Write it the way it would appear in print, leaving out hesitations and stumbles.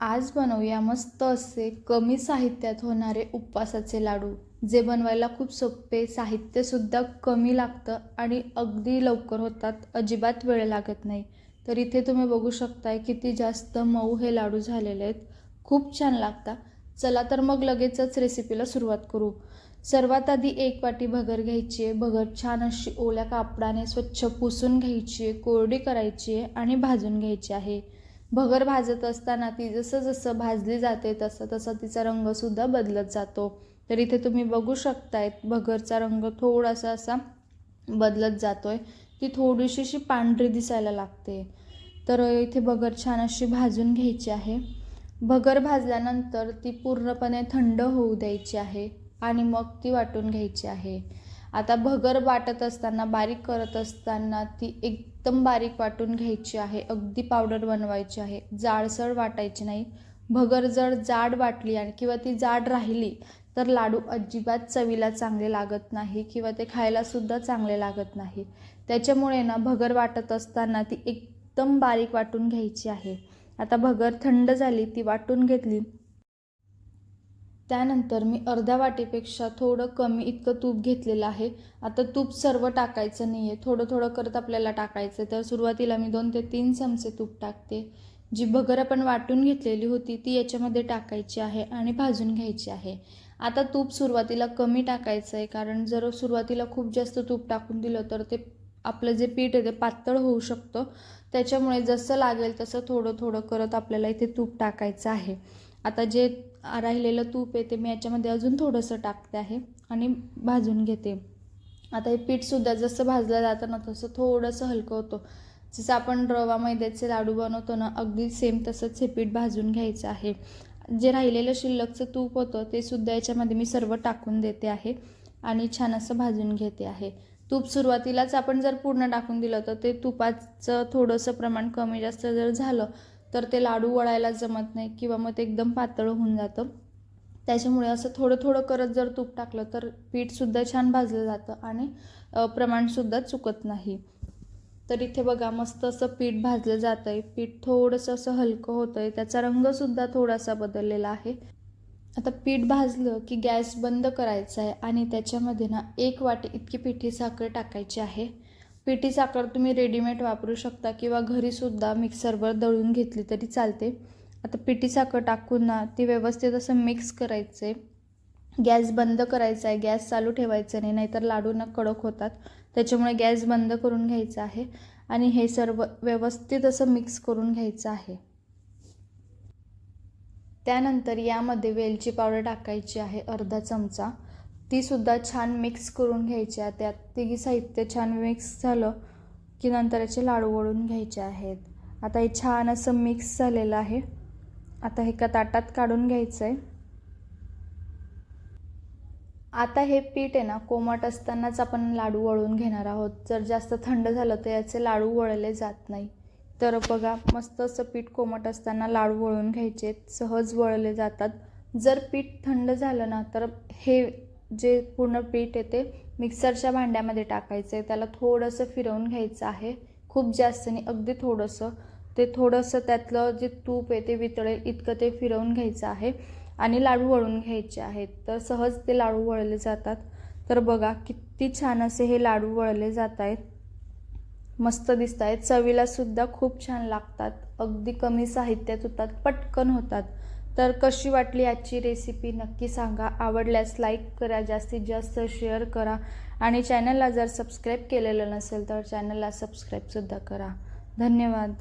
आज बनवूया मस्त असे कमी साहित्यात होणारे उपवासाचे लाडू, जे बनवायला खूप सोपे, साहित्यसुद्धा कमी लागतं आणि अगदी लवकर होतात, अजिबात वेळ लागत नाही. तर इथे तुम्ही बघू शकताय किती जास्त मऊ हे लाडू झालेले आहेत, खूप छान लागतात. चला तर मग लगेचच रेसिपीला सुरुवात करू. सर्वात आधी 1 वाटी भगर घ्यायची आहे. भगर छान अशी ओल्या कापडाने स्वच्छ पुसून घ्यायची आहे, कोरडी करायची आहे आणि भाजून घ्यायची आहे. भगर भाजत असताना ती जसं जसं भाजली जाते तसं तसा तिचा रंगसुद्धा बदलत जातो. तर इथे तुम्ही बघू शकताय भगरचा रंग थोडासा असा बदलत जातोय. ती थोडीशी अशी पांढरी दिसायला लागते. तर इथे भगर छान अशी भाजून घ्यायची आहे. भगर भाजल्यानंतर ती पूर्णपणे थंड होऊ द्यायची आहे आणि मग ती वाटून घ्यायची आहे. आता भगर वाटत असताना, बारीक करत असताना ती एकदम बारीक वाटून घ्यायची आहे. अगदी पावडर बनवायची आहे, जाडसर वाटायची नाही. भगर जर जाड वाटली आणि किंवा ती जाड राहिली तर लाडू अजिबात चवीला चांगले लागत नाही किंवा ते खायलासुद्धा चांगले लागत नाही. त्याच्यामुळे ना भगर वाटत असताना ती एकदम बारीक वाटून घ्यायची आहे. आता भगर थंड झाली, ती वाटून घेतली. त्यानंतर मी अर्ध्या वाटीपेक्षा थोडं कमी इतकं तूप घेतलेलं आहे. आता तूप सर्व टाकायचं नाही आहे, थोडं थोडं करत आपल्याला टाकायचं आहे. तर सुरुवातीला मी 2 ते 3 चमचे तूप टाकते. जी भगर आपण वाटून घेतलेली होती ती याच्यामध्ये टाकायची आहे आणि भाजून घ्यायची आहे. आता तूप सुरुवातीला कमी टाकायचं आहे, कारण जर सुरुवातीला खूप जास्त तूप टाकून दिलं तर ते आपलं जे पीठ आहे ते पातळ होऊ शकतं. त्याच्यामुळे जसं लागेल तसं थोडं थोडं करत आपल्याला इथे तूप टाकायचं आहे. आता जे राहिलेलं तूप आहे ते मी याच्यामध्ये अजून थोडंसं टाकते आहे आणि भाजून घेते. आता हे पीठसुद्धा जसं भाजलं जातं ना तसं थोडंसं हलकं होतं. जसं आपण रवा मैद्याचे लाडू बनवतो ना, अगदी सेम तसंच हे पीठ भाजून घ्यायचं आहे. जे राहिलेलं शिल्लकचं तूप होतं ते सुद्धा याच्यामध्ये मी सर्व टाकून देते आहे आणि छान असं भाजून घेते आहे. तूप सुरुवातीलाच आपण जर पूर्ण टाकून दिलं तर ते तुपाचं थोडंसं प्रमाण कमी जास्त जर झालं तर ते लाडू वळायला जमत नाही किंवा मग ते एकदम पातळ होऊन जातं. त्याच्यामुळे असं थोडं थोडं करत जर तूप टाकलं तर पीठसुद्धा छान भाजलं जातं आणि प्रमाणसुद्धा चुकत नाही. तर इथे बघा मस्त असं पीठ भाजलं जातं आहे. पीठ थोडंसं असं हलकं होतं आहे, त्याचा रंगसुद्धा थोडासा बदललेला आहे. आता पीठ भाजलं की गॅस बंद करायचा आहे आणि त्याच्यामध्ये ना 1 वाटी इतकी पिठी साखर टाकायची आहे. पिठी साखर तुम्ही रेडीमेड वापरू शकता किंवा घरीसुद्धा मिक्सरवर दळून घेतली तरी चालते. आता पिठी साखर टाकून ना ती व्यवस्थित असं मिक्स करायचं आहे. गॅस बंद करायचा आहे, गॅस चालू ठेवायचा नाही, नाहीतर लाडू ना कडक होतात. त्याच्यामुळे गॅस बंद करून घ्यायचा आहे आणि हे सर्व व्यवस्थित असं मिक्स करून घ्यायचं आहे. त्यानंतर यामध्ये वेलची पावडर टाकायची आहे अर्धा चमचा. तीसुद्धा छान मिक्स करून घ्यायची आहे. त्यात तिघी साहित्य छान मिक्स झालं की नंतर याचे लाडू वळून घ्यायचे आहेत. आता हे छान असं मिक्स झालेलं आहे. आता हे एका ताटात काढून घ्यायचं आहे. आता हे पीठ आहे ना कोमट असतानाच आपण लाडू वळून घेणार आहोत. जर जास्त थंड झालं तर याचे लाडू वळले जात नाही. तर बघा मस्त असं पीठ कोमट असताना लाडू वळून घ्यायचे, सहज वळले जातात. जर पीठ थंड झालं ना तर हे जे पूर्ण पीठ आहे ते मिक्सरच्या भांड्यामध्ये टाकायचं आहे. त्याला थोडंसं फिरवून घ्यायचं आहे, खूप जास्त नाही, अगदी थोडंसं. ते थोडंसं त्यातलं जे तूप आहे ते वितळेल इतकं ते फिरवून घ्यायचं आहे आणि लाडू वळून घ्यायचे आहेत. तर सहज ते लाडू वळले जातात. तर बघा किती छान असे हे लाडू वळले जात आहेत, मस्त दिसत आहेत, चवीलासुद्धा खूप छान लागतात. अगदी कमी साहित्यात होतात, पटकन होतात. तर कशी वाटली आजची रेसिपी नक्की सांगा. आवडल्यास लाईक करा, जास्तीत जास्त शेअर करा आणि चॅनलला जर सबस्क्राईब केलेलं नसेल तर चॅनलला सबस्क्राईबसुद्धा करा. धन्यवाद.